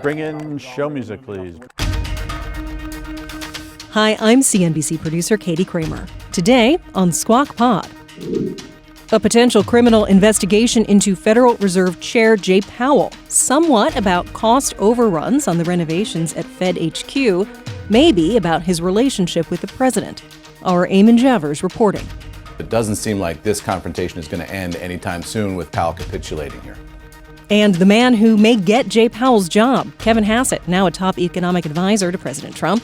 Bring in show music, please. Hi, I'm CNBC producer Katie Kramer. Today on Squawk Pod, a potential criminal investigation into Federal Reserve Chair Jay Powell, somewhat about cost overruns on the renovations at Fed HQ, maybe about his relationship with the president. Our Eamon Javers reporting. It doesn't seem like this confrontation is going to end anytime soon with Powell capitulating here. And the man who may get Jay Powell's job, Kevin Hassett, now a top economic advisor to President Trump.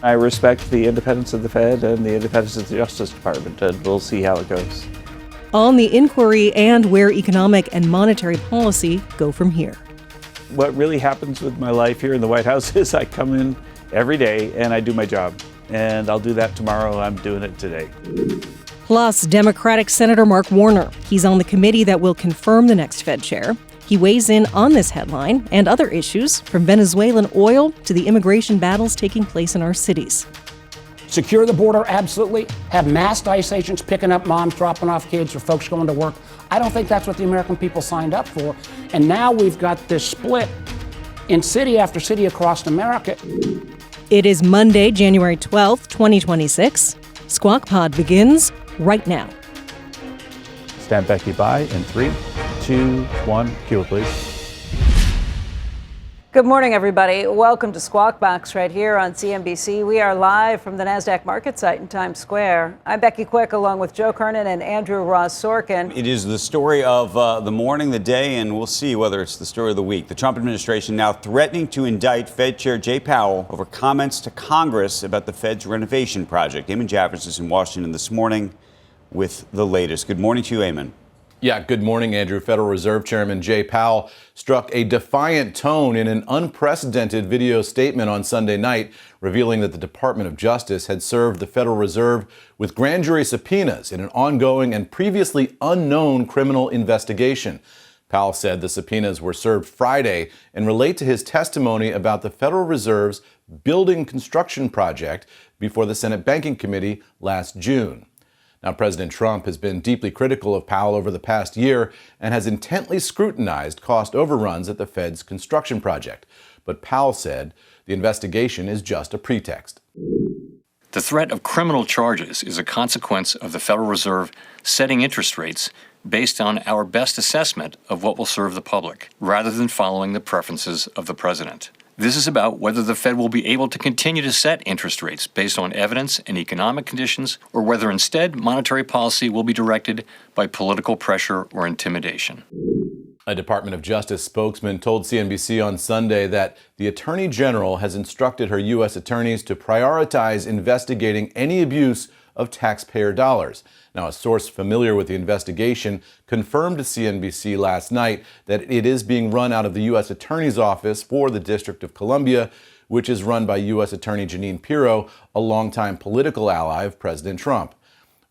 I respect the independence of the Fed and the independence of the Justice Department, and we'll see how it goes. On the inquiry and where economic and monetary policy go from here. What really happens with my life here in the White House is I come in every day and I do my job. And I'll do that tomorrow. I'm doing it today. Plus, Democratic Senator Mark Warner. He's on the committee that will confirm the next Fed chair. He weighs in on this headline and other issues, from Venezuelan oil to the immigration battles taking place in our cities. Secure the border, absolutely. Have mass ICE agents picking up moms, dropping off kids, or folks going to work. I don't think that's what the American people signed up for. And now we've got this split in city after city across America. It is Monday, January 12th, 2026. Squawk Pod begins right now. Stand Becky by in 3, 2, 1. Cue it, please. Good morning, everybody. Welcome to Squawk Box right here on CNBC. We are live from the NASDAQ market site in Times Square. I'm Becky Quick, along with Joe Kernen and Andrew Ross Sorkin. It is the story of the morning, the day, and we'll see whether it's the story of the week. The Trump administration now threatening to indict Fed Chair Jay Powell over comments to Congress about the Fed's renovation project. Eamon Javers is in Washington this morning with the latest. Good morning to you, Eamon. Yeah, good morning, Andrew. Federal Reserve Chairman Jay Powell struck a defiant tone in an unprecedented video statement on Sunday night, revealing that the Department of Justice had served the Federal Reserve with grand jury subpoenas in an ongoing and previously unknown criminal investigation. Powell said the subpoenas were served Friday and relate to his testimony about the Federal Reserve's building construction project before the Senate Banking Committee last June. Now, President Trump has been deeply critical of Powell over the past year and has intently scrutinized cost overruns at the Fed's construction project. But Powell said the investigation is just a pretext. The threat of criminal charges is a consequence of the Federal Reserve setting interest rates based on our best assessment of what will serve the public, rather than following the preferences of the president. This is about whether the Fed will be able to continue to set interest rates based on evidence and economic conditions, or whether instead monetary policy will be directed by political pressure or intimidation. A Department of Justice spokesman told CNBC on Sunday that the Attorney General has instructed her U.S. attorneys to prioritize investigating any abuse of taxpayer dollars. Now, a source familiar with the investigation confirmed to CNBC last night that it is being run out of the U.S. Attorney's Office for the District of Columbia, which is run by U.S. Attorney Jeanine Pirro, a longtime political ally of President Trump.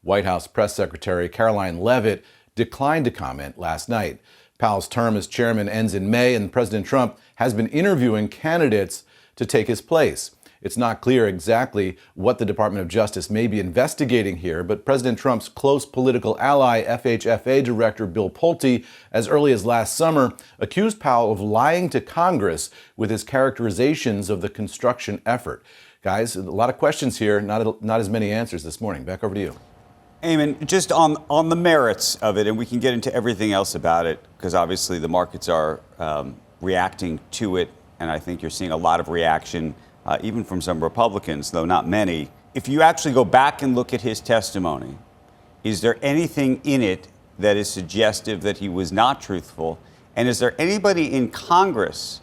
White House Press Secretary Caroline Leavitt declined to comment last night. Powell's term as chairman ends in May, and President Trump has been interviewing candidates to take his place. It's not clear exactly what the Department of Justice may be investigating here, but President Trump's close political ally, FHFA Director Bill Pulte, as early as last summer, accused Powell of lying to Congress with his characterizations of the construction effort. Guys, a lot of questions here, not as many answers this morning. Back over to you. Eamon, just on the merits of it, and we can get into everything else about it, because obviously the markets are reacting to it, and I think you're seeing a lot of reaction even from some Republicans, though not many. If you actually go back and look at his testimony, is there anything in it that is suggestive that he was not truthful? And is there anybody in Congress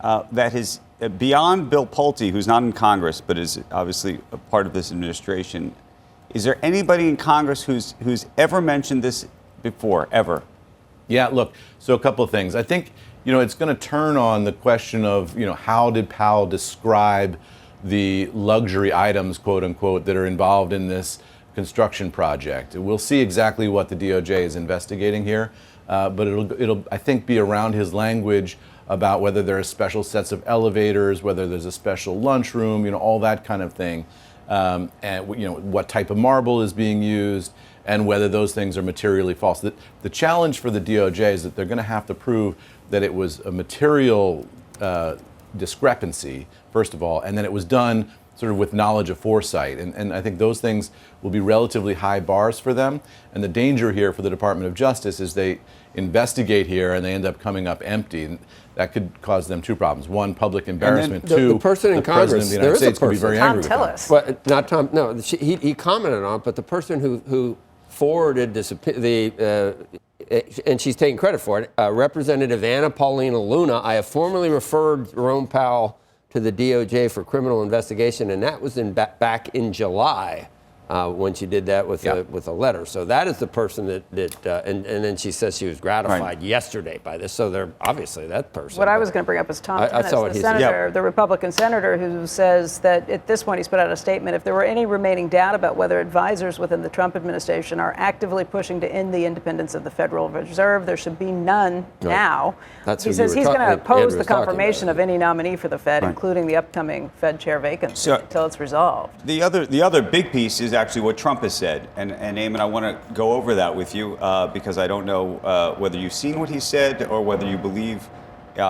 that is, beyond Bill Pulte, who's not in Congress but is obviously a part of this administration, is there anybody in Congress who's ever mentioned this before, ever? Yeah, look, so a couple of things. I think it's going to turn on the question of, how did Powell describe the luxury items, quote unquote, that are involved in this construction project. We'll see exactly what the DOJ is investigating here, but it'll, I think, be around his language about whether there are special sets of elevators, whether there's a special lunchroom, all that kind of thing, and what type of marble is being used, and whether those things are materially false. The challenge for the DOJ is that they're going to have to prove that it was a material discrepancy, first of all, and then it was done sort of with knowledge of foresight. And I think those things will be relatively high bars for them. And the danger here for the Department of Justice is they investigate here and they end up coming up empty. And that could cause them two problems. One, public embarrassment. Two, the person in the President Congress, of the United States could be very angry with them. Tom Tillis. But not Tom. No, he commented on it. But the person who forwarded this, and she's taking credit for it, Representative Anna Paulina Luna. I have formally referred Jerome Powell to the DOJ for criminal investigation, and that was back in July when she did that with a letter. So that is the person and then she says she was gratified yesterday by this. So they're obviously that person. What I was going to bring up is Tom Tillis, saw what the he said. senator, the Republican senator, who says that at this point he's put out a statement, if there were any remaining doubt about whether advisors within the Trump administration are actively pushing to end the independence of the Federal Reserve, there should be none now. That's he says he's going to oppose the confirmation of any nominee for the Fed, including the upcoming Fed chair vacancy, until it's resolved. The other big piece is actually what Trump has said, and Eamon, I want to go over that with you because I don't know whether you've seen what he said or whether you believe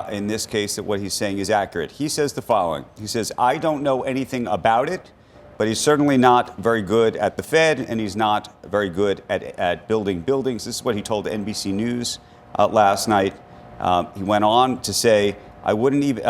in this case that what he's saying is accurate. He says the following. He says, I don't know anything about it, but he's certainly not very good at the Fed, and he's not very good at building buildings. This is what he told NBC News last night. He went on to say, I wouldn't even,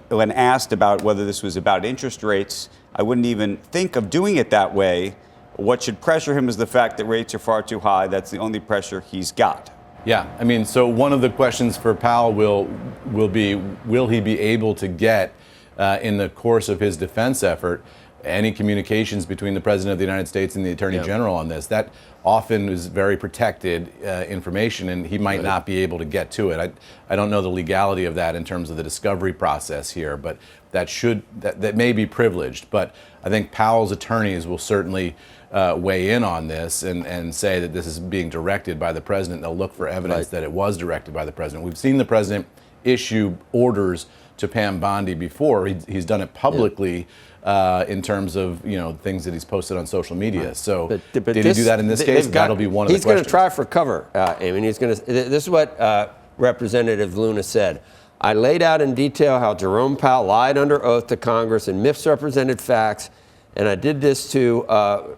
when asked about whether this was about interest rates, I wouldn't even think of doing it that way. What should pressure him is the fact that rates are far too high. That's the only pressure he's got. Yeah, I mean, so one of the questions for Powell will be, will he be able to get, in the course of his defense effort, any communications between the President of the United States and the Attorney General on this? That often is very protected information, and he might not be able to get to it. I don't know the legality of that in terms of the discovery process here, but that may be privileged. But I think Powell's attorneys will certainly weigh in on this and say that this is being directed by the president. They'll look for evidence that it was directed by the president. We've seen the president issue orders to Pam Bondi before. He's done it publicly in terms of things that he's posted on social media. So did he do that in this case? That'll be one of the questions. He's going to try for cover, Eamon. This is what Representative Luna said. I laid out in detail how Jerome Powell lied under oath to Congress and misrepresented facts. And I did this to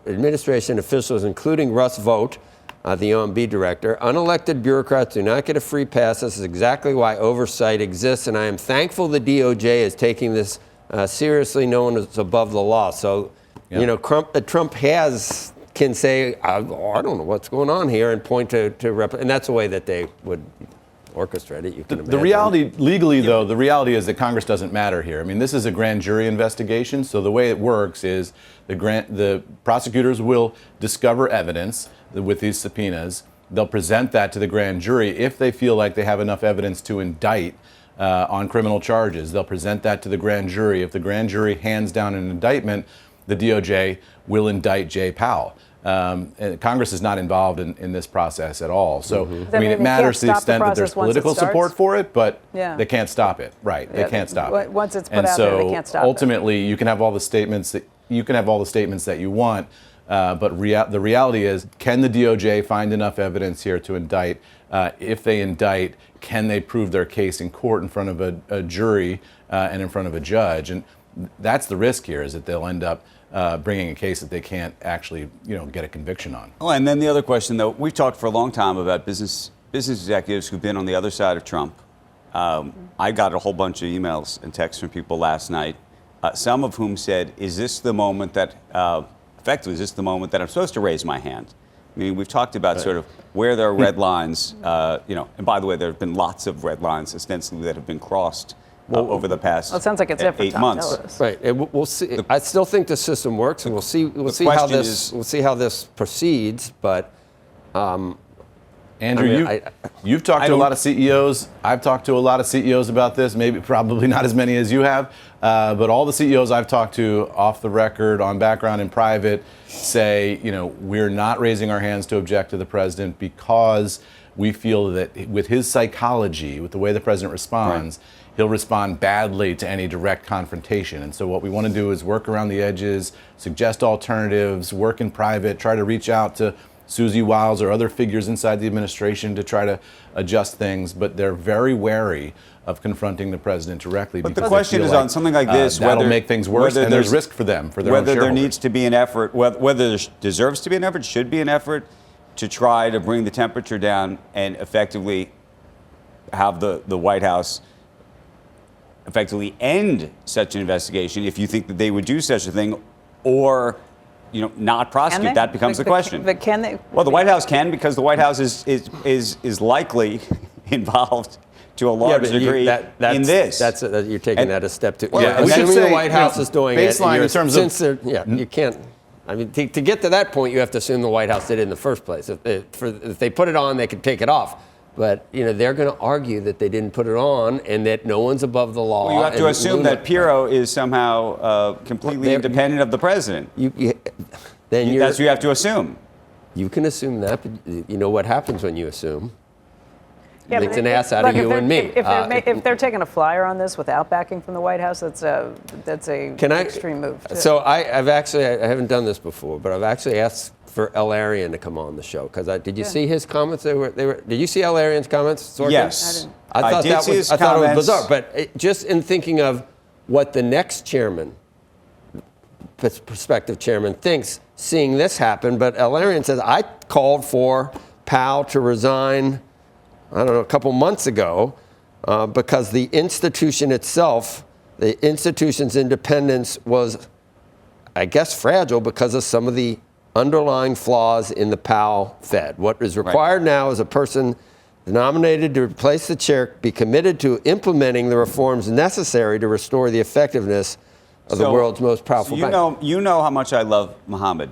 administration officials, including Russ Vought, the OMB director. Unelected bureaucrats do not get a free pass. This is exactly why oversight exists. And I am thankful the DOJ is taking this seriously. No one is above the law. So, Trump can say, I don't know what's going on here, and point to and that's the way that they would orchestrate it. You can imagine. The reality, legally though, the reality is that Congress doesn't matter here. I mean, this is a grand jury investigation, so the way it works is the prosecutors will discover evidence with these subpoenas. They'll present that to the grand jury. If they feel like they have enough evidence to indict on criminal charges, they'll present that to the grand jury. If the grand jury hands down an indictment, the DOJ will indict Jay Powell. And Congress is not involved in this process at all. So, I mean, it matters to the extent that there's political support for it, but they can't stop it. Right? They can't stop it. Once it's put out there, they can't stop it. Ultimately, you can have all the statements that you want, but the reality is, can the DOJ find enough evidence here to indict? If they indict, can they prove their case in court in front of a jury and in front of a judge? And that's the risk here, is that they'll end up bringing a case that they can't actually, get a conviction on. Oh, and then the other question, though, we've talked for a long time about business executives who've been on the other side of Trump. I got a whole bunch of emails and texts from people last night, some of whom said, is this the moment that, effectively, is this the moment that I'm supposed to raise my hand? I mean, we've talked about sort of where there are red lines, and by the way, there have been lots of red lines ostensibly that have been crossed over the past it sounds like it's 8 months. Right, and we'll see. I still think the system works, and we'll see how this proceeds. But Andrew, you've talked to a lot of CEOs. I've talked to a lot of CEOs about this. Probably not as many as you have, but all the CEOs I've talked to, off the record, on background, in private, say, we're not raising our hands to object to the president because we feel that with his psychology, with the way the president responds. Right. He'll respond badly to any direct confrontation. And so what we want to do is work around the edges, suggest alternatives, work in private, try to reach out to Susie Wiles or other figures inside the administration to try to adjust things, but they're very wary of confronting the president directly. But the question is on something like this, that'll make things worse, and there's risk for them, for their own whether there shareholders. needs to be an effort, whether there deserves to be an effort, should be an effort to try to bring the temperature down and effectively have the White House effectively end such an investigation if you think that they would do such a thing, or not prosecute. That becomes the question. But can they? Well, the White House can, because the White House is likely involved to a large degree in this. You're taking that a step too. Yeah, assuming the White House is doing baseline it, in terms of you can't. I mean, to get to that point, you have to assume the White House did it in the first place. If they put it on, they could take it off. But they're going to argue that they didn't put it on and that no one's above the law. Well, you have to assume that Pirro is somehow completely independent of the president. Then that's what you have to assume. You can assume that, but you know what happens when you assume. Yeah, makes an ass out of you and me. If they're taking a flyer on this without backing from the White House, that's a extreme move. Too. So I haven't done this before, but I've actually asked for El Arian to come on the show, because did you see his comments? Did you see El Arian's comments, Sorkin? Yes. I thought it was bizarre, but just in thinking of what the next chairman, prospective chairman, thinks, seeing this happen, but El Arian says, I called for Powell to resign, I don't know, a couple months ago, because the institution itself, the institution's independence was, I guess, fragile because of some of the underlying flaws in the Powell Fed. What is required now is a person nominated to replace the chair be committed to implementing the reforms necessary to restore the effectiveness of the world's most powerful bank. You know how much I love Mohammed.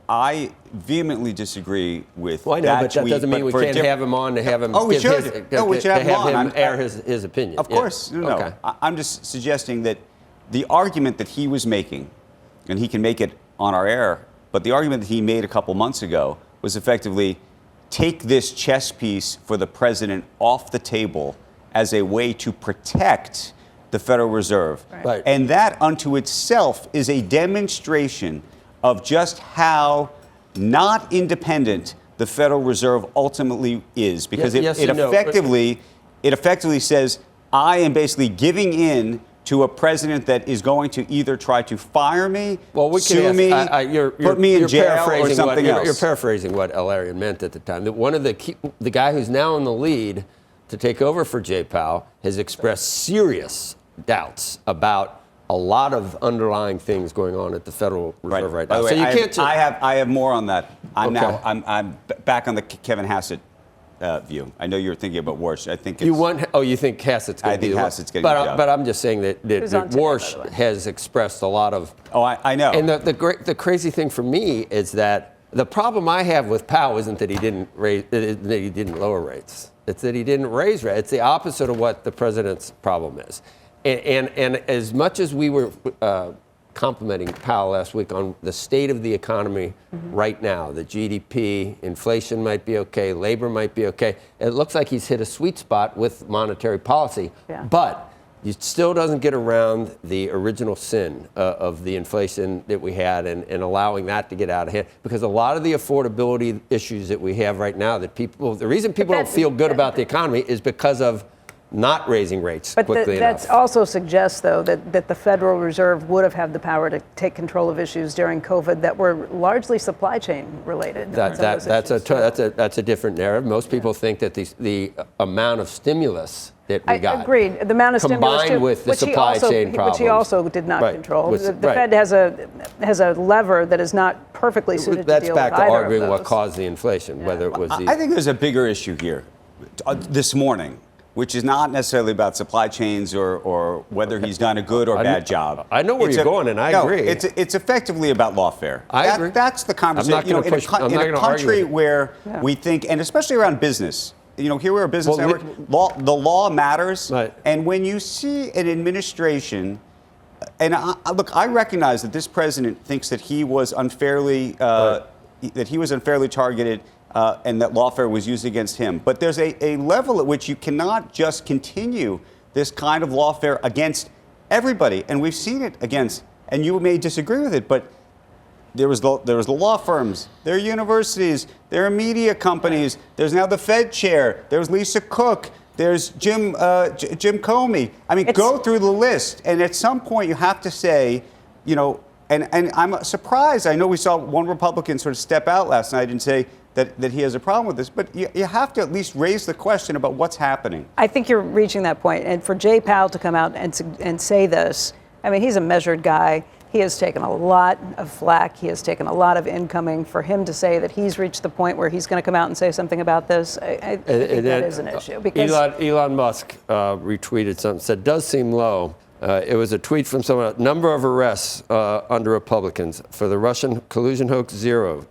I vehemently disagree with that. That but that tweet, doesn't mean we can't have him on to have him. We should have him air his opinion. Of course, Okay. I'm just suggesting that the argument that he was making, and he can make it on our air, but the argument that he made a couple months ago was effectively take this chess piece for the president off the table as a way to protect the Federal Reserve. Right. And that unto itself is a demonstration of just how not independent the Federal Reserve ultimately is, because it effectively says, I am basically giving in to a president that is going to either try to fire me, sue me, put me in jail, or something else. You're paraphrasing what El Arian meant at the time. That one of the guy who's now in the lead to take over for Jay Powell has expressed serious doubts about a lot of underlying things going on at the Federal Reserve right now. By the way, so you can't. I have more on that. I'm Okay. I'm back on the Kevin Hassett view. I know you were thinking about Warsh. I think you think Hassett's going to be the one. Hassett's getting the job. But I'm just saying that Warsh has expressed a lot of. Oh, I know. And the crazy thing for me is that the problem I have with Powell isn't that he didn't lower rates. It's that he didn't raise rates. It's the opposite of what the president's problem is. And as much as we were complimenting Powell last week on the state of the economy right now, the GDP, inflation might be okay, labor might be okay, it looks like he's hit a sweet spot with monetary policy. Yeah. But it still doesn't get around the original sin of the inflation that we had and allowing that to get out of hand. Because a lot of the affordability issues that we have right now, the reason people don't feel good about the economy is because of not raising rates quickly enough. That also suggests, though, that the Federal Reserve would have had the power to take control of issues during COVID that were largely supply chain related. That's a different narrative. Most people think that the amount of stimulus that we got. Agreed. The amount of stimulus combined with the supply chain problems, which he also did not control. The Fed has a lever that is not perfectly suited to deal with either of those. That's back to arguing what caused the inflation, whether it was I think there's a bigger issue here this morning, which is not necessarily about supply chains or whether he's done a good or bad job. I know where you're going, and I agree. It's effectively about lawfare. I agree. That's the conversation. In a country where we think, and especially around business, here we're a business network, the law matters. Right. And when you see an administration, and I recognize that this president thinks that he was unfairly targeted. And that lawfare was used against him. But there's a level at which you cannot just continue this kind of lawfare against everybody. And we've seen it against, and you may disagree with it, but there was the law firms, there are universities, there are media companies, there's now the Fed chair, there's Lisa Cook, there's Jim Comey. I mean, go through the list, and at some point you have to say, you know, and I'm surprised. I know we saw one Republican sort of step out last night and say that he has a problem with this, but you have to at least raise the question about what's happening. I think you're reaching that point, and for Jay Powell to come out and say this, I mean, he's a measured guy. He has taken a lot of flack. He has taken a lot of incoming. For him to say that he's reached the point where he's going to come out and say something about this, I think that is an issue. Because Elon Musk retweeted something, said, does seem low. It was a tweet from someone, number of arrests under Republicans. For the Russian collusion hoax, 0.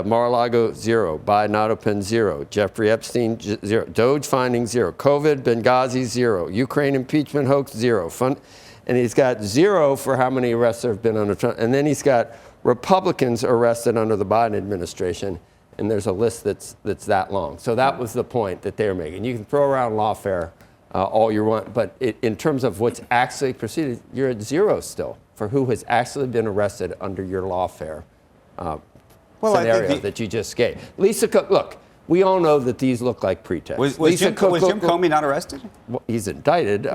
Mar-a-Lago, 0. Biden auto pen, 0. Jeffrey Epstein, 0. Doge findings, 0. COVID, Benghazi, 0. Ukraine impeachment hoax, 0. And he's got 0 for how many arrests there have been under Trump. And then he's got Republicans arrested under the Biden administration. And there's a list that's that long. So that was the point that they're making. You can throw around lawfare all you want, but in terms of what's actually proceeded, you're at 0 still for who has actually been arrested under your lawfare scenario that you just gave. Lisa Cook, look, we all know that these look like pretext. Was Jim Comey not arrested? Well, he's indicted.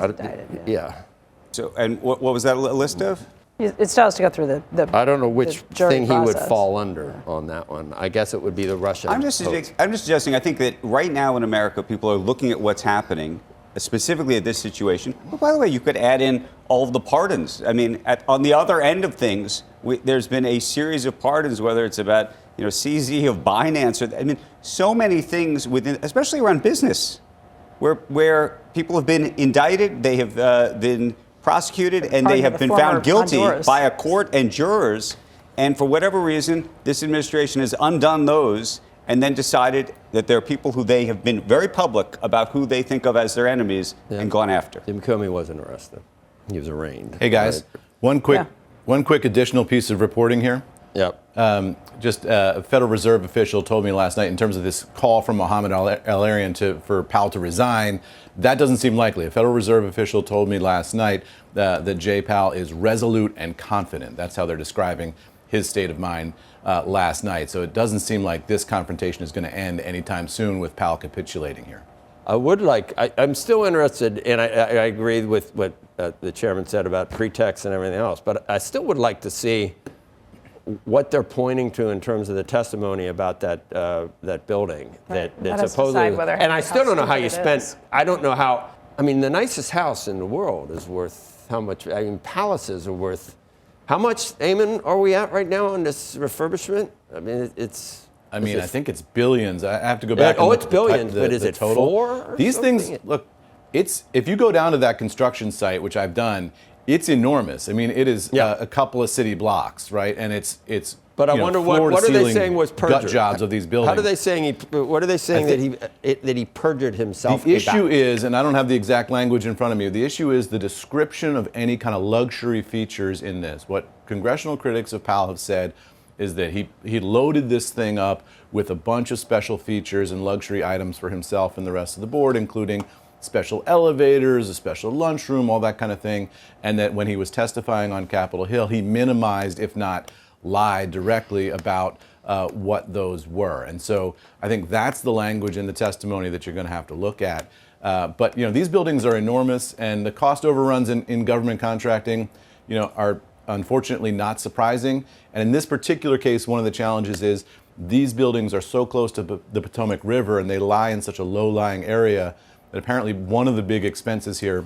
Yeah. So, and what was that list of? It still has to go through the I don't know which thing process. He would fall under on that one. I guess it would be the Russian. I'm just suggesting, I think that right now in America, people are looking at what's happening, specifically at this situation. Well, by the way, you could add in all of the pardons. I mean, on the other end of things, there's been a series of pardons, whether it's about, you know, CZ of Binance, or, I mean, so many things within, especially around business, where people have been indicted, they have been prosecuted, and they have been found guilty by a court and jurors. And for whatever reason, this administration has undone those and then decided that there are people who they have been very public about who they think of as their enemies and gone after. Jim Comey wasn't arrested. He was arraigned. Hey, guys, one quick additional piece of reporting here. Yep. Just a Federal Reserve official told me last night in terms of this call from Mohammed El-Erian for Powell to resign. That doesn't seem likely. A Federal Reserve official told me last night that Jay Powell is resolute and confident. That's how they're describing his state of mind last night. So it doesn't seem like this confrontation is going to end anytime soon with Powell capitulating here. I would like, I'm still interested, and I agree with what the chairman said about pretext and everything else, but I still would like to see what they're pointing to in terms of the testimony about that building that supposedly, and I still don't know how you spent. I don't know how. I mean, the nicest house in the world is worth how much? I mean, palaces are worth how much? Eamon, are we at right now on this refurbishment? I mean, it's. I mean, I think it's billions. I have to go back. It's billions, but is it total? 4? These things, look, it's if you go down to that construction site, which I've done. It's enormous. I mean, it is a couple of city blocks, right? And it's. But I wonder what are they saying was perjured? Gut jobs of these buildings. How are they saying what are they saying that he perjured himself? The issue is, and I don't have the exact language in front of me. The issue is the description of any kind of luxury features in this. What congressional critics of Powell have said is that he loaded this thing up with a bunch of special features and luxury items for himself and the rest of the board, including special elevators, a special lunchroom, all that kind of thing, and that when he was testifying on Capitol Hill, he minimized, if not lied directly about what those were. And so I think that's the language in the testimony that you're going to have to look at. But, you know, these buildings are enormous, and the cost overruns in government contracting, you know, are unfortunately not surprising. And in this particular case, one of the challenges is these buildings are so close to the Potomac River, and they lie in such a low-lying area that apparently one of the big expenses here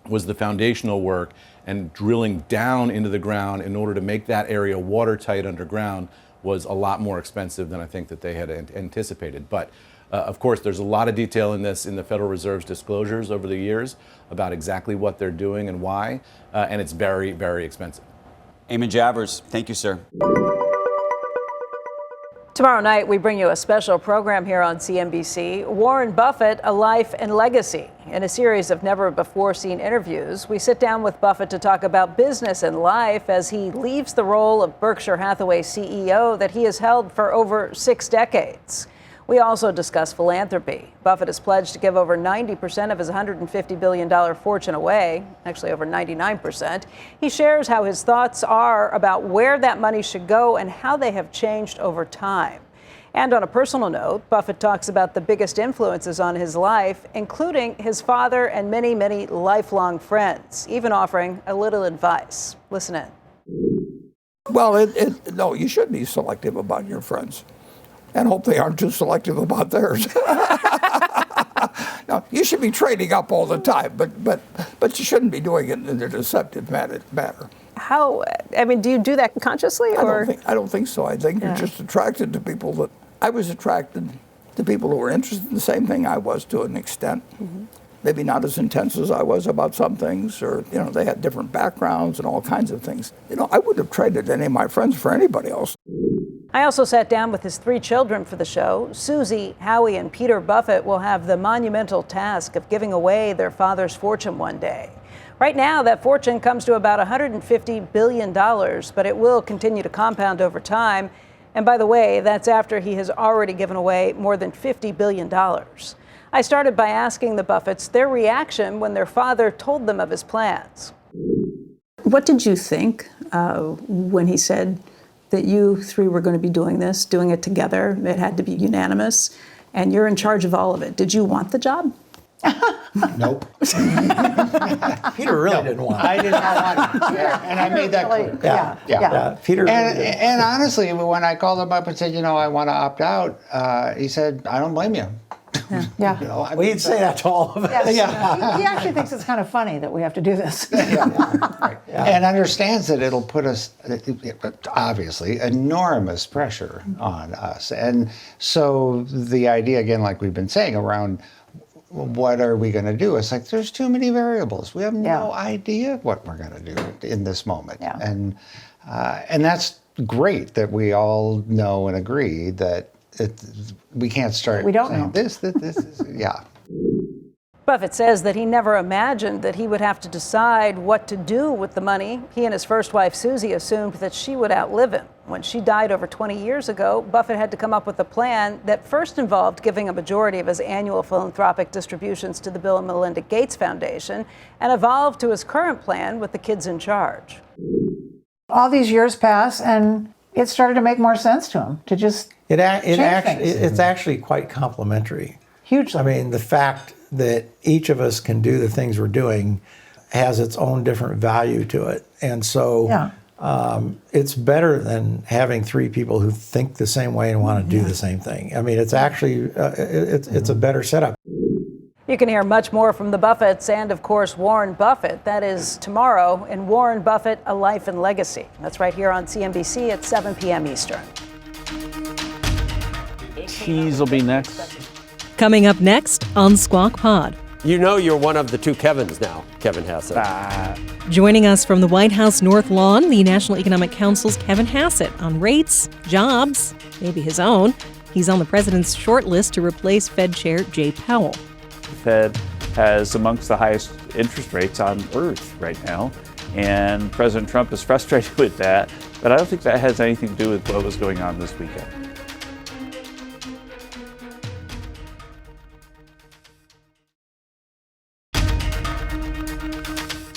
was the foundational work and drilling down into the ground in order to make that area watertight underground was a lot more expensive than I think that they had anticipated. But of course, there's a lot of detail in this in the Federal Reserve's disclosures over the years about exactly what they're doing and why, and it's very, very expensive. Eamon Javers, thank you, sir. Tomorrow night, we bring you a special program here on CNBC, Warren Buffett, A Life and Legacy. In a series of never-before-seen interviews, we sit down with Buffett to talk about business and life as he leaves the role of Berkshire Hathaway CEO that he has held for over 6 decades. We also discuss philanthropy. Buffett has pledged to give over 90% of his $150 billion fortune away, actually over 99%. He shares how his thoughts are about where that money should go and how they have changed over time. And on a personal note, Buffett talks about the biggest influences on his life, including his father and many, many lifelong friends, even offering a little advice. Listen in. Well, no, you should be selective about your friends and hope they aren't too selective about theirs. No, you should be trading up all the time, but you shouldn't be doing it in a deceptive manner. How, I mean, do you do that consciously? Or? I don't think so. I think you're just attracted to people that, I was attracted to people who were interested in the same thing I was to an extent. Mm-hmm. Maybe not as intense as I was about some things, or, they had different backgrounds and all kinds of things. I wouldn't have traded any of my friends for anybody else. I also sat down with his 3 children for the show. Susie, Howie, and Peter Buffett will have the monumental task of giving away their father's fortune one day. Right now, that fortune comes to about $150 billion, but it will continue to compound over time. And by the way, that's after he has already given away more than $50 billion. I started by asking the Buffetts their reaction when their father told them of his plans. What did you think when he said that you 3 were going to be doing this, doing it together? It had to be unanimous, and you're in charge of all of it. Did you want the job? Nope. Peter really didn't want it. I did not want it. Yeah, and I made that clear. Yeah. Peter really didn't. And honestly, when I called him up and said, I want to opt out, he said, I don't blame you. Yeah. He'd say that to all of us. Yes. Yeah. He actually thinks it's kind of funny that we have to do this. And understands that it'll put us, obviously, enormous pressure on us. And so the idea, again, like we've been saying, around what are we going to do? It's like there's too many variables. We have no idea what we're going to do in this moment. Yeah. And that's great that we all know and agree that we can't start we don't saying know. This is, yeah. Buffett says that he never imagined that he would have to decide what to do with the money. He and his first wife, Susie, assumed that she would outlive him. When she died over 20 years ago, Buffett had to come up with a plan that first involved giving a majority of his annual philanthropic distributions to the Bill and Melinda Gates Foundation and evolved to his current plan with the kids in charge. All these years pass, and it started to make more sense to him to just It's actually quite complimentary. Hugely. I mean, the fact that each of us can do the things we're doing has its own different value to it. And so it's better than having 3 people who think the same way and want to do the same thing. I mean, it's actually, it's a better setup. You can hear much more from the Buffetts and, of course, Warren Buffett. That is tomorrow in Warren Buffett, A Life and Legacy. That's right here on CNBC at 7 p.m. Eastern. Cheese will be next. Coming up next on Squawk Pod. You're one of the 2 Kevins now, Kevin Hassett. Joining us from the White House North Lawn, the National Economic Council's Kevin Hassett on rates, jobs, maybe his own. He's on the president's short list to replace Fed Chair Jay Powell. The Fed has amongst the highest interest rates on earth right now, and President Trump is frustrated with that, but I don't think that has anything to do with what was going on this weekend.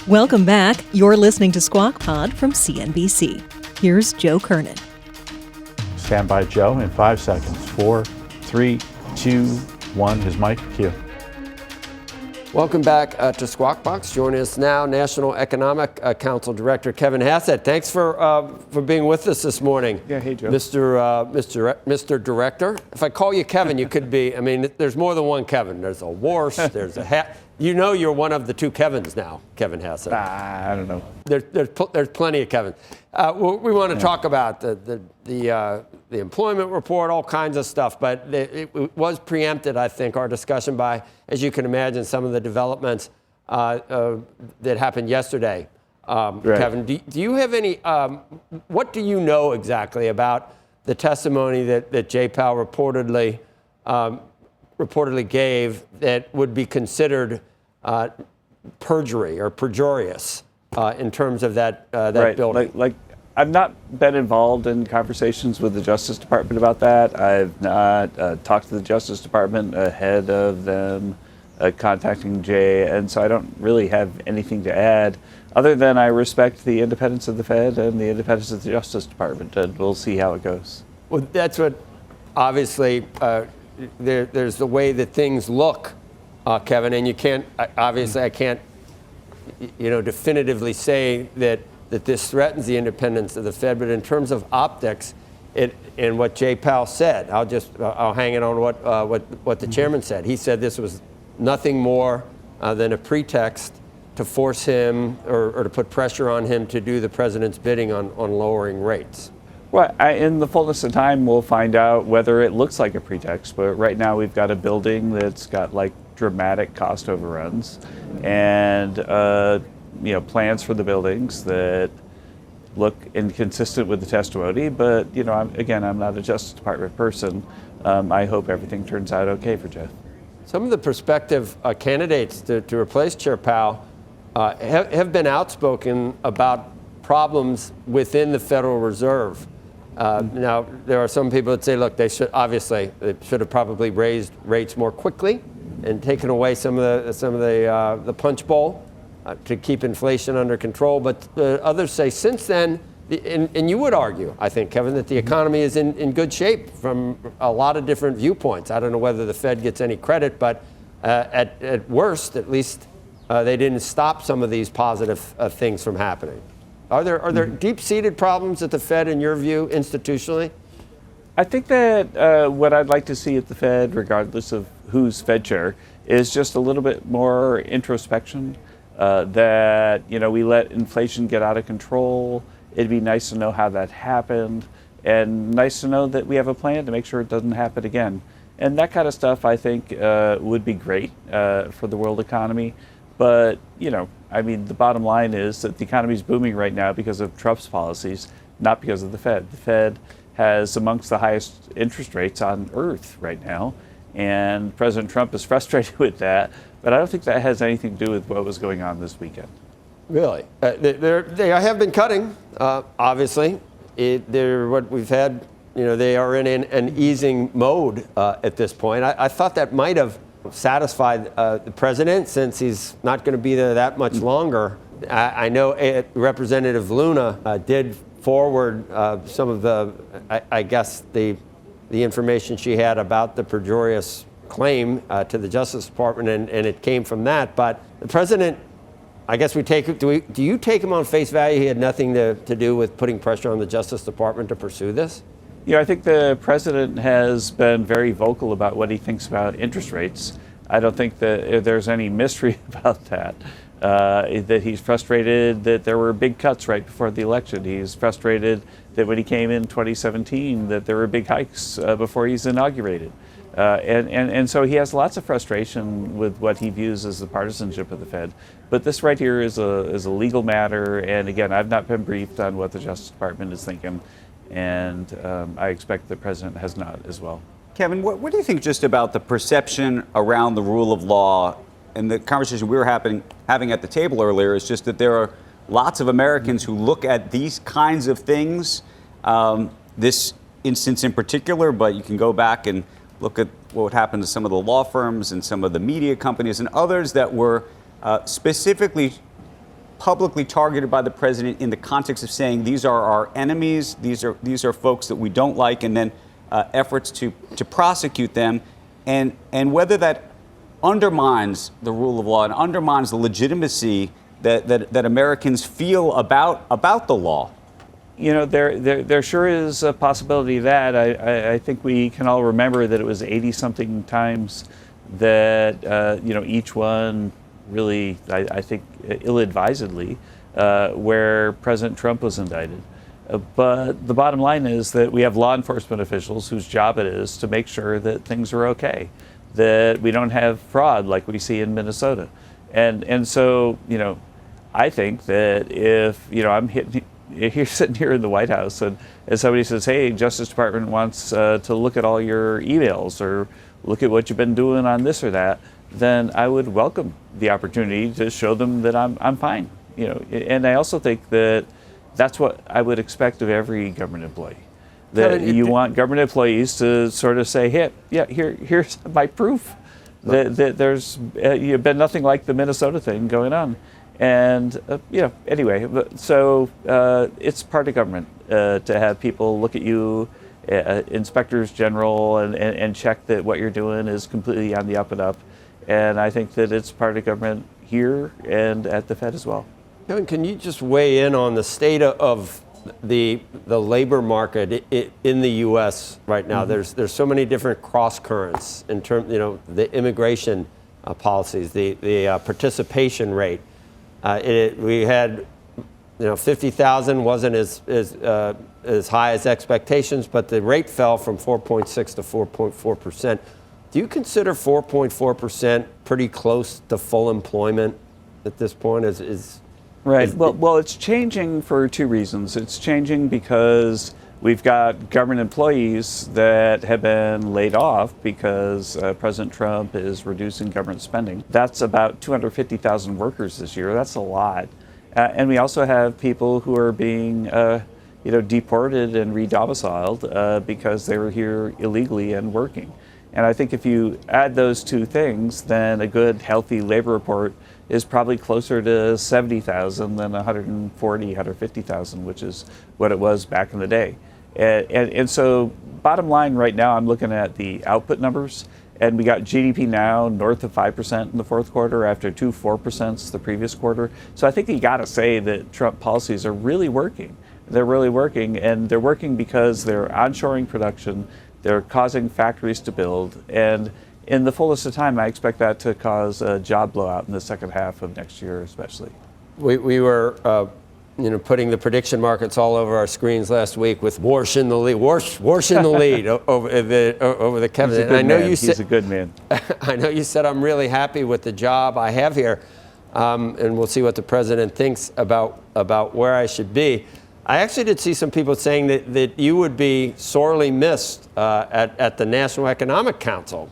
Welcome back. You're listening to Squawk Pod from CNBC. Here's Joe Kernen. Stand by, Joe, in 5 seconds. 4, 3, 2, 1. His mic, cue. Welcome back to Squawk Box. Joining us now, National Economic Council Director Kevin Hassett. Thanks for being with us this morning. Yeah, hey, Joe. Mr. Director. If I call you Kevin, you could be, there's more than one Kevin. There's a Warsh, there's a hat. You're one of the 2 Kevins now, Kevin Hassett. I don't know. There's plenty of Kevins. We want to talk about the employment report, all kinds of stuff, but it was preempted, I think, our discussion by, as you can imagine, some of the developments that happened yesterday. Right. Kevin, do you have any, what do you know exactly about the testimony that Jay Powell reportedly gave that would be considered perjury or perjurious in terms of that right. building? Like I've not been involved in conversations with the Justice Department about that. I've not talked to the Justice Department ahead of them contacting Jay, and so I don't really have anything to add other than I respect the independence of the Fed and the independence of the Justice Department, and we'll see how it goes. Well, that's what, obviously, there's the way that things look, Kevin, and you can't, obviously I can't, definitively say that this threatens the independence of the Fed, but in terms of optics, and what Jay Powell said, I'll hang it on what the chairman said. He said this was nothing more than a pretext to force him or to put pressure on him to do the president's bidding on lowering rates. Well, in the fullness of time, we'll find out whether it looks like a pretext. But right now, we've got a building that's got like dramatic cost overruns, and plans for the buildings that look inconsistent with the testimony. But I'm not a Justice Department person. I hope everything turns out okay for Jeff. Some of the prospective candidates to replace Chair Powell have been outspoken about problems within the Federal Reserve. Now, there are some people that say, look, they should have probably raised rates more quickly and taken away some of the punch bowl to keep inflation under control. But others say since then, and you would argue, I think, Kevin, that the economy is in good shape from a lot of different viewpoints. I don't know whether the Fed gets any credit, but at worst, at least, they didn't stop some of these positive things from happening. Are there deep-seated problems at the Fed, in your view, institutionally? I think that what I'd like to see at the Fed, regardless of who's Fed chair, is just a little bit more introspection. That we let inflation get out of control. It'd be nice to know how that happened, and nice to know that we have a plan to make sure it doesn't happen again. And that kind of stuff, I think, would be great for the world economy. But, the bottom line is that the economy is booming right now because of Trump's policies, not because of the Fed. The Fed has amongst the highest interest rates on earth right now, and President Trump is frustrated with that. But I don't think that has anything to do with what was going on this weekend. Really? They have been cutting, obviously. They're what we've had, they are in an easing mode at this point. I thought that might have satisfied the president since he's not going to be there that much longer. I know Representative Luna did forward some of the information she had about the perjurious claim to the Justice Department, and it came from that. But the president, I guess do you take him on face value? He had nothing to do with putting pressure on the Justice Department to pursue this? I think the president has been very vocal about what he thinks about interest rates. I don't think that there's any mystery about that. That he's frustrated that there were big cuts right before the election. He's frustrated that when he came in 2017 that there were big hikes before he's inaugurated. And so he has lots of frustration with what he views as the partisanship of the Fed. But this right here is a legal matter. And again, I've not been briefed on what the Justice Department is thinking. And I expect the president has not as well. Kevin, what do you think just about the perception around the rule of law? And the conversation we were having at the table earlier is just that there are lots of Americans who look at these kinds of things, this instance in particular, but you can go back and look at what happened to some of the law firms and some of the media companies and others that were specifically publicly targeted by the president in the context of saying these are our enemies, these are folks that we don't like, and then efforts to prosecute them, and whether that undermines the rule of law and undermines the legitimacy that Americans feel about the law. There sure is a possibility of that. I think we can all remember that it was 80-something times that, each one really, I think, ill-advisedly, where President Trump was indicted. But the bottom line is that we have law enforcement officials whose job it is to make sure that things are okay, that we don't have fraud like we see in Minnesota. And so, I think that if, I'm you're sitting here in the White House and somebody says, hey, Justice Department wants to look at all your emails or look at what you've been doing on this or that, then I would welcome the opportunity to show them that I'm fine. And I also think that, That's what I would expect of every government employee. That you want government employees to sort of say, "Hey, yeah, here's my proof that there's you've been nothing like the Minnesota thing going on." And anyway, so it's part of government to have people look at you, inspectors general, and check that what you're doing is completely on the up and up. And I think that it's part of government here and at the Fed as well. Kevin, can you just weigh in on the state of the labor market in the U.S. right now? Mm-hmm. There's so many different cross currents in terms, the immigration policies, the participation rate. We had, 50,000 wasn't as high as expectations, but the rate fell from 4.6 to 4.4%. Do you consider 4.4% pretty close to full employment at this point? Right. Well, it's changing for two reasons. It's changing because we've got government employees that have been laid off because President Trump is reducing government spending. That's about 250,000 workers this year. That's a lot. And we also have people who are being deported and re-domiciled because they were here illegally and working. And I think if you add those two things, then a good, healthy labor report is probably closer to 70,000 than 140, 150,000, which is what it was back in the day. And so bottom line right now, I'm looking at the output numbers, and we got GDP now north of 5% in the fourth quarter after 4% the previous quarter. So I think you got to say that Trump policies are really working. They're really working, and they're working because they're onshoring production, they're causing factories to build, and in the fullest of time, I expect that to cause a job blowout in the second half of next year, especially. We were, putting the prediction markets all over our screens last week with Warsh in the lead, Warsh in the lead over the Kevin. He's a good man. He's a good man. I know you said I'm really happy with the job I have here, and we'll see what the president thinks about where I should be. I actually did see some people saying that you would be sorely missed at the National Economic Council,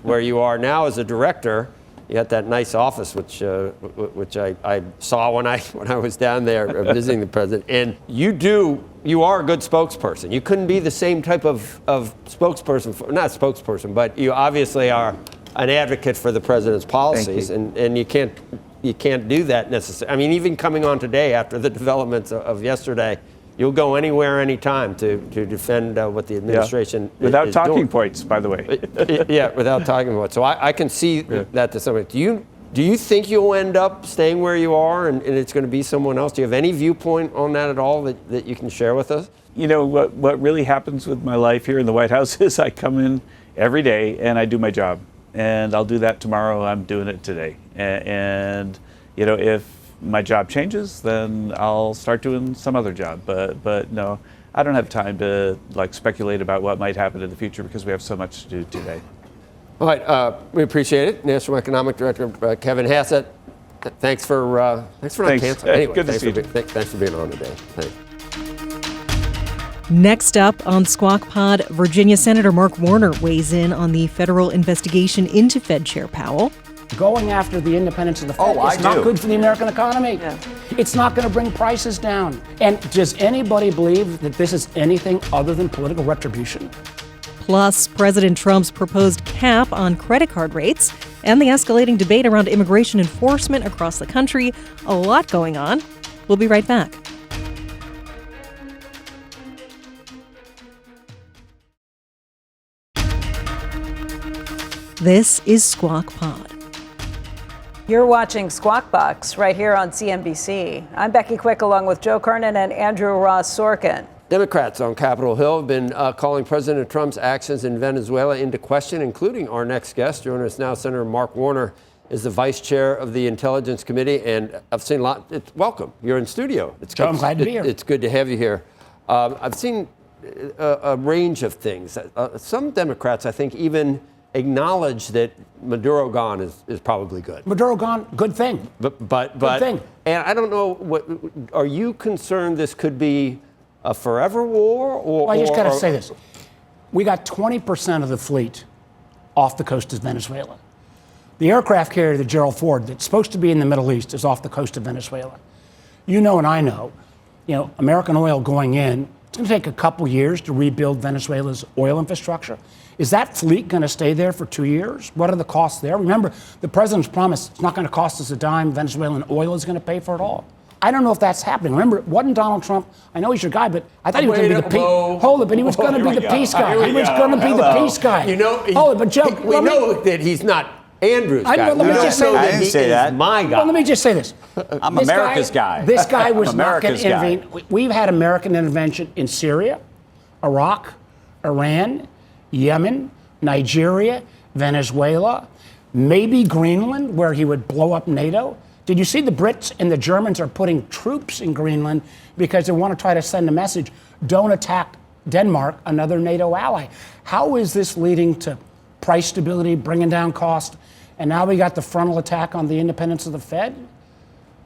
where you are now as a director. You got that nice office, which I saw when I was down there visiting the president. And you are a good spokesperson. You couldn't be the same type of spokesperson, not spokesperson, but you obviously are an advocate for the president's policies, and you can't do that necessarily. I mean, even coming on today after the developments of yesterday, you'll go anywhere, anytime to defend what the administration without talking doing. Points, by the way. Yeah, without talking points. So I can see that to some extent. Do you think you'll end up staying where you are and it's going to be someone else? Do you have any viewpoint on that at all that you can share with us? What really happens with my life here in the White House is I come in every day and I do my job. And I'll do that tomorrow. I'm doing it today. And if my job changes, then I'll start doing some other job. But no, I don't have time to speculate about what might happen in the future because we have so much to do today. All right, we appreciate it. National Economic Director Kevin Hassett. Thanks for not canceling. Anyway, good to see you. Thanks for being on today. Thanks. Next up on Squawk Pod, Virginia Senator Mark Warner weighs in on the federal investigation into Fed Chair Powell. Going after the independence of the Fed is not good for the American economy. Yeah. It's not going to bring prices down. And does anybody believe that this is anything other than political retribution? Plus, President Trump's proposed cap on credit card rates and the escalating debate around immigration enforcement across the country. A lot going on. We'll be right back. This is Squawk Pod. You're watching Squawk Box right here on CNBC. I'm Becky Quick along with Joe Kernen and Andrew Ross Sorkin. Democrats on Capitol Hill have been calling President Trump's actions in Venezuela into question, including our next guest. Joining us now, Senator Mark Warner is the vice chair of the Intelligence Committee, and I've seen a lot. Welcome. You're in studio. I'm glad to be here. It's good to have you here. I've seen a range of things. Some Democrats, I think, even acknowledge that Maduro gone is probably good. Maduro gone, good thing. But good thing. And I don't know, are you concerned this could be a forever war? Or I just got to say this. We got 20% of the fleet off the coast of Venezuela. The aircraft carrier, the Gerald Ford, that's supposed to be in the Middle East, is off the coast of Venezuela. You know and I know American oil going in, it's going to take a couple years to rebuild Venezuela's oil infrastructure. Is that fleet going to stay there for 2 years? What are the costs there? Remember, the president's promised it's not going to cost us a dime. Venezuelan oil is going to pay for it all. I don't know if that's happening. Remember, it wasn't Donald Trump. I know he's your guy, but I thought he was going to be the peace. Hold it, but he was going to be the peace guy. He was going to be the peace guy. Hold it, but Joe, we know that he's not Andrew's guy. Let me just say I didn't say that. My guy. Well, let me just say this. I'm America's guy. This guy was not going America's to guy. intervene. We've had American intervention in Syria, Iraq, Iran, Yemen, Nigeria, Venezuela, maybe Greenland, where he would blow up NATO. Did you see the Brits and the Germans are putting troops in Greenland because they want to try to send a message, don't attack Denmark, another NATO ally? How is this leading to price stability, bringing down cost, and now we got the frontal attack on the independence of the Fed?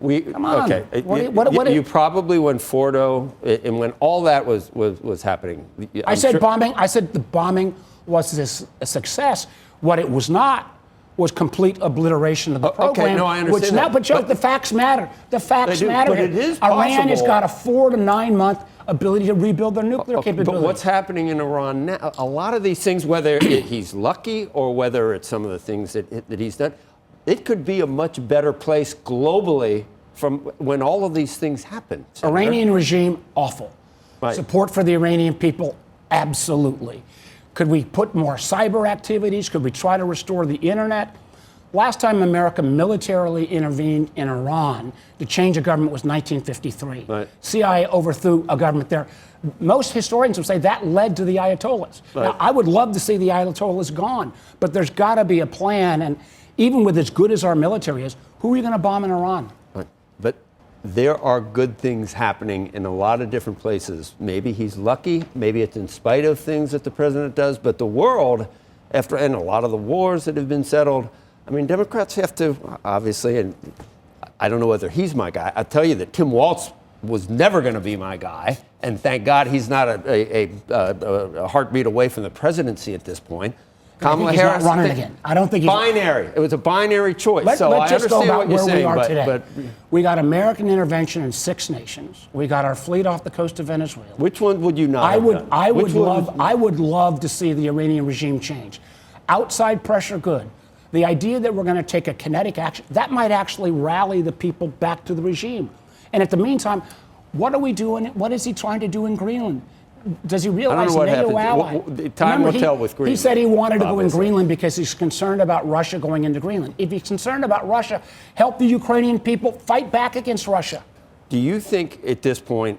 Come on. Okay. You probably, when Fordo and when all that was happening. I said the bombing was a success. What it was not was complete obliteration of the program. Okay, no, I understand that. But Joe, the facts matter. The facts matter. But it is Iran has possible. got a 4 to 9 month ability to rebuild their nuclear capability. But what's happening in Iran now, a lot of these things, whether he's lucky or whether it's some of the things that he's done, it could be a much better place globally from when all of these things happen. Senator. Iranian regime, awful. Right. Support for the Iranian people, absolutely. Could we put more cyber activities? Could we try to restore the internet? Last time America militarily intervened in Iran to change a government was 1953. Right. CIA overthrew a government there. Most historians would say that led to the Ayatollahs. Right. Now, I would love to see the Ayatollahs gone, but there's got to be a plan. And even with as good as our military is, who are you going to bomb in Iran? Right. But there are good things happening in a lot of different places. Maybe he's lucky. Maybe it's in spite of things that the president does. But the world, and a lot of the wars that have been settled, I mean, Democrats have to, obviously, and I don't know whether he's my guy. I'll tell you that Tim Walz was never going to be my guy. And thank God he's not a heartbeat away from the presidency at this point. Kamala Harris, not running again. I don't think he's binary. It was a binary choice. Let's just go about where we are today. But we got American intervention in 6 nations. We got our fleet off the coast of Venezuela. Which one would you not? I would love to see the Iranian regime change. Outside pressure, good. The idea that we're going to take a kinetic action, that might actually rally the people back to the regime. And at the meantime, what are we doing? What is he trying to do in Greenland? Does he realize NATO ally? Time will tell with Greenland. He said he wanted to go in Greenland because he's concerned about Russia going into Greenland. If he's concerned about Russia, help the Ukrainian people fight back against Russia. Do you think at this point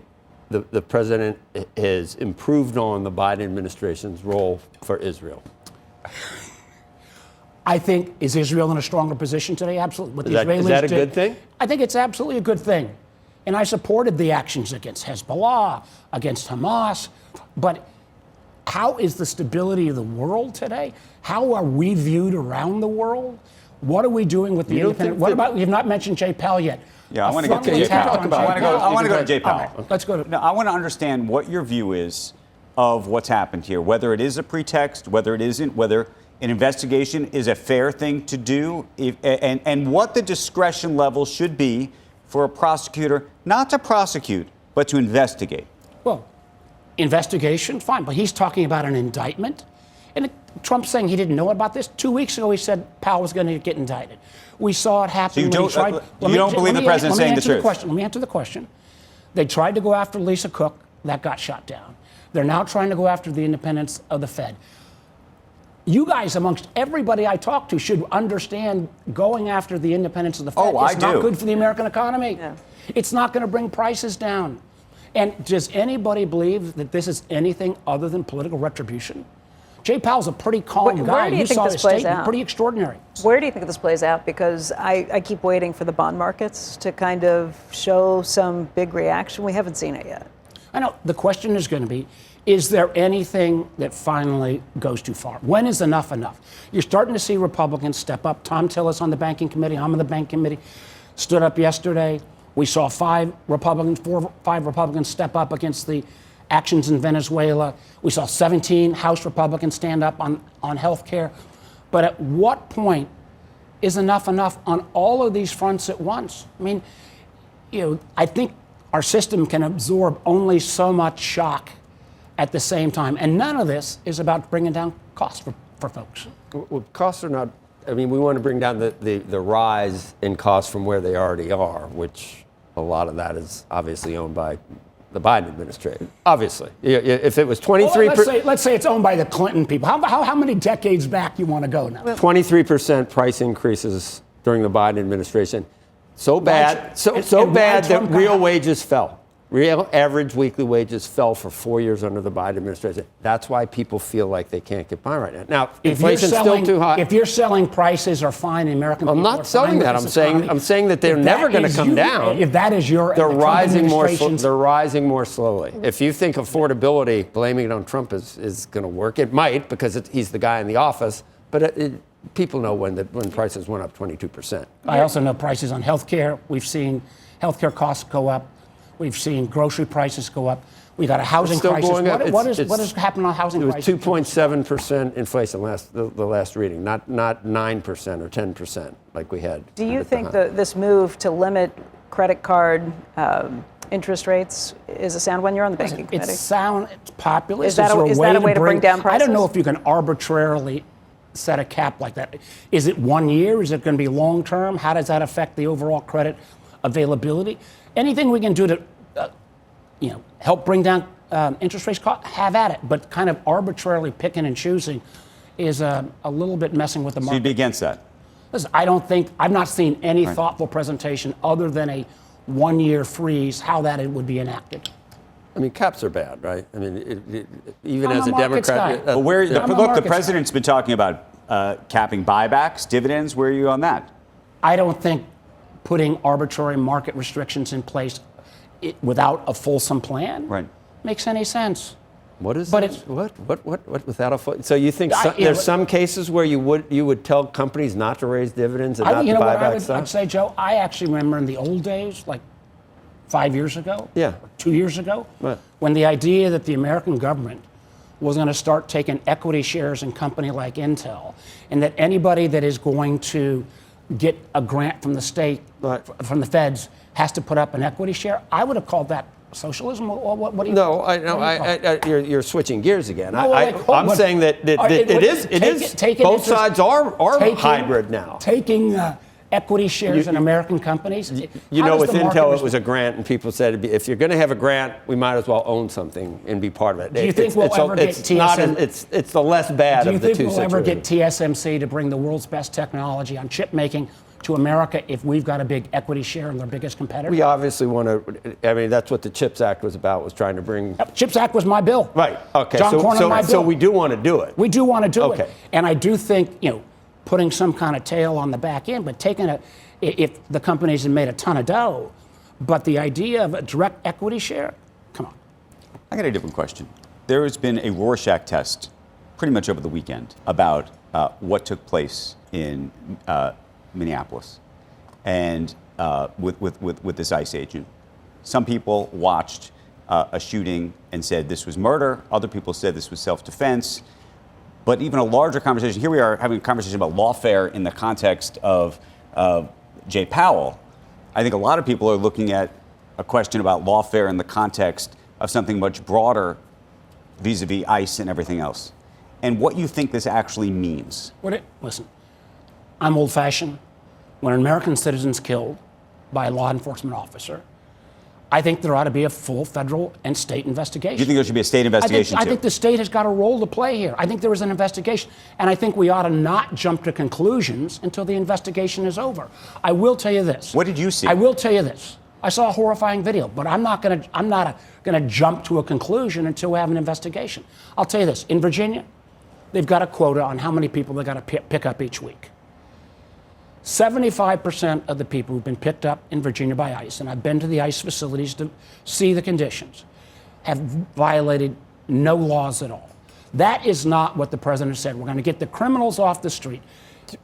the president has improved on the Biden administration's role for Israel? I think, is Israel in a stronger position today? Absolutely. What the Israelis is that a did, good thing? I think it's absolutely a good thing. And I supported the actions against Hezbollah, against Hamas. But how is the stability of the world today? How are we viewed around the world? What are we doing with the independent? What about, you've not mentioned Jay Powell yet. Yeah, I want to get to Jay Powell. I want to go to Jay Powell. Okay, let's go to. Now, I want to understand what your view is of what's happened here, whether it is a pretext, whether it isn't, whether an investigation is a fair thing to do, and what the discretion level should be for a prosecutor not to prosecute, but to investigate. Well, investigation, fine, but he's talking about an indictment. And Trump's saying he didn't know about this. 2 weeks ago, he said Powell was going to get indicted. We saw it happen. So you when don't, he tried, you don't believe the president saying the truth? Let me answer the question. They tried to go after Lisa Cook. That got shot down. They're now trying to go after the independence of the Fed. You guys, amongst everybody I talk to, should understand going after the independence of the Fed is not good for the American economy. Yeah. It's not going to bring prices down. And does anybody believe that this is anything other than political retribution? Jay Powell's a pretty calm guy. Where do you think saw this his plays statement, out? pretty extraordinary. Where do you think this plays out? Because I keep waiting for the bond markets to kind of show some big reaction. We haven't seen it yet. I know. The question is going to be, is there anything that finally goes too far? When is enough enough? You're starting to see Republicans step up. Tom Tillis on the banking committee, I'm on the bank committee, stood up yesterday. We saw 5 Republicans step up against the actions in Venezuela. We saw 17 House Republicans stand up on health care. But at what point is enough enough on all of these fronts at once? I mean, I think Our system can absorb only so much shock at the same time. And none of this is about bringing down costs for folks. Well, costs are not, I mean, we want to bring down the rise in costs from where they already are, which a lot of that is obviously owned by the Biden administration. Obviously. If it was 23%. Well, let's say it's owned by the Clinton people. How many decades back you want to go now? 23% price increases during the Biden administration. So bad, that real wages fell. Real average weekly wages fell for 4 years under the Biden administration. That's why people feel like they can't get by right now. Now, inflation's still too high. If you're selling prices are fine, American people I'm not selling that. I'm saying that they're never going to come down. If that is your, they're rising more. They're rising more slowly. If you think affordability, blaming it on Trump is going to work, it might because he's the guy in the office. But people know when prices went up 22%. I also know prices on healthcare. We've seen healthcare costs go up. We've seen grocery prices go up. We got a housing crisis. What is happening on housing prices? It was 2.7% inflation the last reading, not 9% or 10% like we had. Do you think this move to limit credit card interest rates is a sound one? You're on the banking committee. It's populist. Is that a way to bring down prices? I don't know if you can arbitrarily set a cap like that. Is it 1 year? Is it going to be long term? How does that affect the overall credit availability? Anything we can do to, help bring down interest rates, have at it. But kind of arbitrarily picking and choosing is a little bit messing with the market. So you'd be against that? Listen, I've not seen any thoughtful presentation other than a 1 year freeze, how that it would be enacted. I mean, caps are bad, right? I mean, even as a Democrat. The president's been talking about capping buybacks, dividends. Where are you on that? I don't think putting arbitrary market restrictions in place without a fulsome plan makes any sense. What is that? What without a full? So you think there's some cases where you would tell companies not to raise dividends and not to buy back stock? I'd say, Joe, I actually remember in the old days, like 5 years ago, 2 years ago, when the idea that the American government was going to start taking equity shares in a company like Intel, and that anybody that is going to get a grant from the state, from the feds, has to put up an equity share, I would have called that socialism. What do you? No, you're switching gears again. I'm saying that it is. Both sides are hybrid now. Taking equity shares in American companies. With Intel, it was a grant, and people said if you're going to have a grant, we might as well own something and be part of it. Do you think we'll ever get TSMC? It's the less bad of the two situations. Do you think we'll ever get TSMC to bring the world's best technology on chip making to America if we've got a big equity share in their biggest competitor? We obviously want to. I mean, that's what the CHIPS Act was about, was trying to bring. CHIPS Act was my bill. Right. Okay. John Cornyn, my bill. So we do want to do it. We do want to do it. And I do think, putting some kind of tail on the back end, but if the companies have made a ton of dough, but the idea of a direct equity share, come on. I got a different question. There has been a Rorschach test pretty much over the weekend about what took place in Minneapolis and with this ICE agent. Some people watched a shooting and said this was murder. Other people said this was self-defense. But even a larger conversation, here we are having a conversation about lawfare in the context of Jay Powell. I think a lot of people are looking at a question about lawfare in the context of something much broader vis-a-vis ICE and everything else. And what you think this actually means. Listen, I'm old-fashioned. When an American citizen's killed by a law enforcement officer, I think there ought to be a full federal and state investigation. Do you think there should be a state investigation, I think the state has got a role to play here. I think there was an investigation. And I think we ought to not jump to conclusions until the investigation is over. I will tell you this. What did you see? I will tell you this. I saw a horrifying video, but I'm not going to jump to a conclusion until we have an investigation. I'll tell you this. In Virginia, they've got a quota on how many people they've got to pick up each week. 75% of the people who've been picked up in Virginia by ICE, and I've been to the ICE facilities to see the conditions, have violated no laws at all. That is not what the president said. We're going to get the criminals off the street.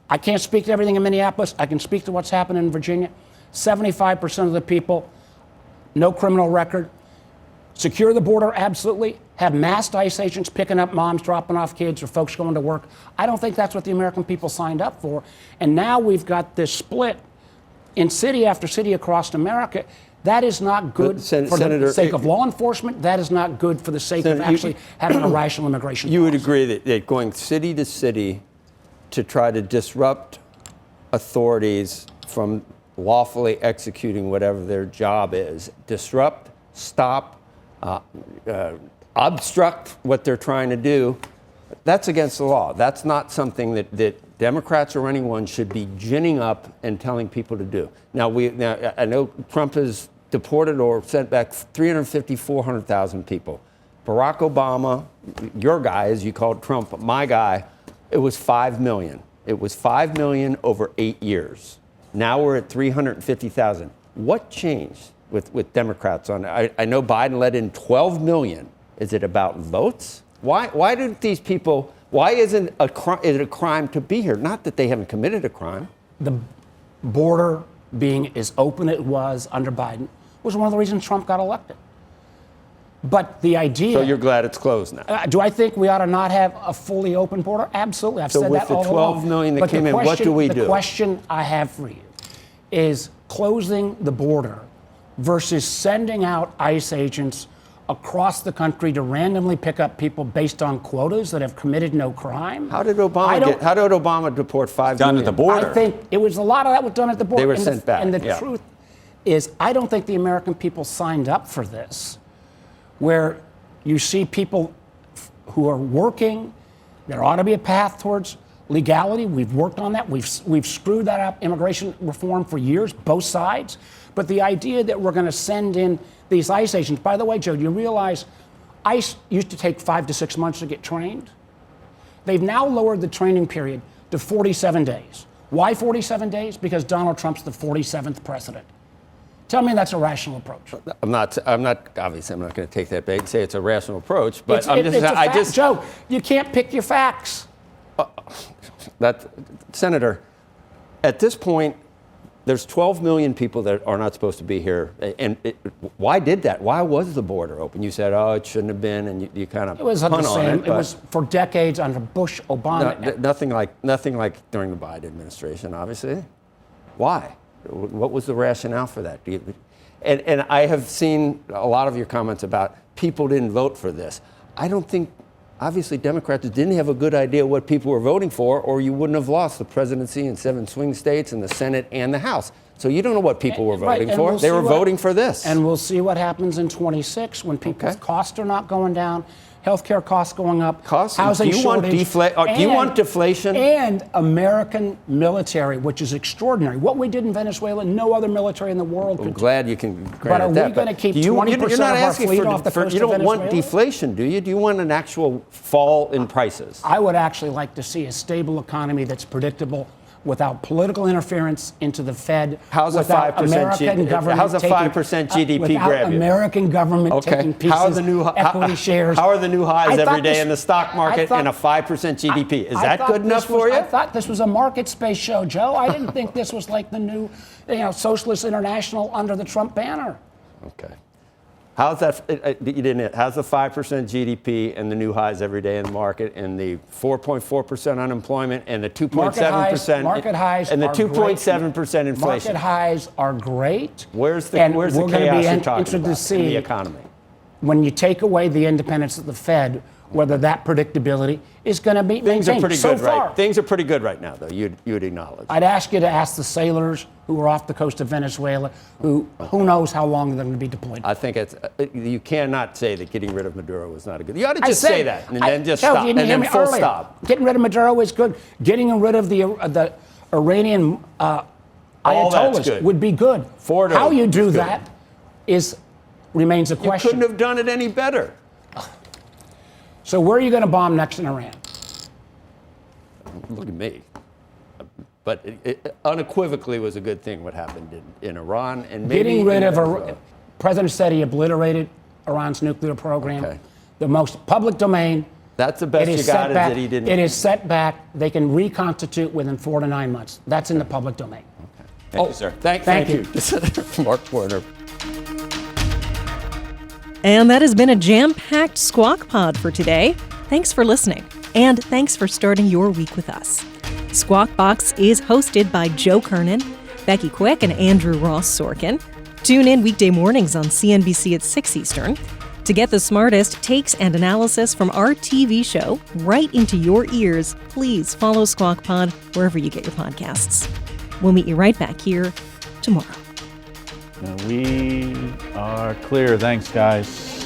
I can't speak to everything in Minneapolis. I can speak to what's happening in Virginia. 75% of the people, no criminal record. Secure the border, absolutely. Have masked ICE agents picking up moms, dropping off kids, or folks going to work. I don't think that's what the American people signed up for. And now we've got this split in city after city across America. That is not good for Senator, the sake of law enforcement. That is not good for the sake of actually having a rational immigration You would policy. agree that going city to city to try to disrupt authorities from lawfully executing whatever their job is, disrupt, stop, obstruct what they're trying to do, that's against the law. That's not something that Democrats or anyone should be ginning up and telling people to do. Now, I know Trump has deported or sent back 350, 400,000 people. Barack Obama, your guy, as you called Trump, my guy, it was 5 million. It was 5 million over 8 years. Now we're at 350,000. What changed with Democrats on it? I know Biden let in 12 million. Is it about votes? Why did these people, why isn't it a crime to be here? Not that they haven't committed a crime. The border being as open as it was under Biden was one of the reasons Trump got elected. But the idea... So you're glad it's closed now? Do I think we ought to not have a fully open border? Absolutely. I've said that all along. So with the 12 million that came in, what do we do? The question I have for you is closing the border versus sending out ICE agents across the country to randomly pick up people based on quotas that have committed no crime. How did Obama deport 5 million? Done at the border. I think it was a lot of that was done at the border. They were sent back. And the truth is, I don't think the American people signed up for this, where you see people who are working. There ought to be a path towards legality. We've worked on that. We've screwed that up, immigration reform, for years, both sides. But the idea that we're going to send in these ICE agents, by the way, Joe, do you realize ICE used to take 5 to 6 months to get trained? They've now lowered the training period to 47 days. Why 47 days? Because Donald Trump's the 47th president. Tell me that's a rational approach. I'm not obviously I'm not going to take that bait and say it's a rational approach, but Joe, you can't pick your facts. Senator, at this point, there's 12 million people that are not supposed to be here. And why did that? Why was the border open? You said, it shouldn't have been, and you kind of It was pun the on same. it. It was for decades under Bush, Obama. Nothing like during the Biden administration, obviously. Why? What was the rationale for that? And I have seen a lot of your comments about people didn't vote for this. I don't think, obviously, Democrats didn't have a good idea what people were voting for, or you wouldn't have lost the presidency in 7 swing states and the Senate and the House. So you don't know what people were voting for. They were voting for this. And we'll see what happens in 26 when people's costs are not going down, healthcare costs going up, housing shortage. Do you want deflation? And American military, which is extraordinary. What we did in Venezuela, no other military in the world could do. I'm glad you can grant But are that. we going to keep 20% of our fleet off the coast of Venezuela? You don't want deflation, do you? Do you want an actual fall in prices? I would actually like to see a stable economy that's predictable, without political interference into the Fed. How's a 5% GDP grab you? American government taking pieces of equity shares. How are the new highs every day in the stock market and a 5% GDP? Is that good enough for you? I thought this was a market-based show, Joe. I didn't think this was like the new, Socialist International under the Trump banner. Okay. How's that? How's the 5% GDP and the new highs every day in the market, and the 4.4% unemployment, and the 2.7% market highs and the 2.7% inflation? Market highs are great. Where's the chaos you're talking about in the economy? When you take away the independence of the Fed, whether that predictability is going to be maintained. Things are pretty good, far. right? Things are pretty good right now, though. You'd acknowledge. I'd ask you to ask the sailors who are off the coast of Venezuela, who knows how long they're going to be deployed. I think you cannot say that getting rid of Maduro was not a good. You ought to just say that and then just Joe, stop and then full earlier. stop. Getting rid of Maduro is good. Getting rid of the Iranian Ayatollahs would be good. How you do that remains a question. You couldn't have done it any better. So where are you going to bomb next in Iran? Look at me. But it unequivocally was a good thing what happened in Iran. And maybe getting rid of Iran. President said he obliterated Iran's nuclear program. Okay. The most public domain. That's the best you got is that he didn't. It is set back. They can reconstitute within 4 to 9 months. That's in the public domain. Okay. Thank you, sir. Thank you. Senator Mark Warner. And that has been a jam-packed Squawk Pod for today. Thanks for listening, and thanks for starting your week with us. Squawk Box is hosted by Joe Kernen, Becky Quick, and Andrew Ross Sorkin. Tune in weekday mornings on CNBC at 6 Eastern to get the smartest takes and analysis from our TV show right into your ears. Please follow Squawk Pod wherever you get your podcasts. We'll meet you right back here tomorrow. We are clear. Thanks, guys.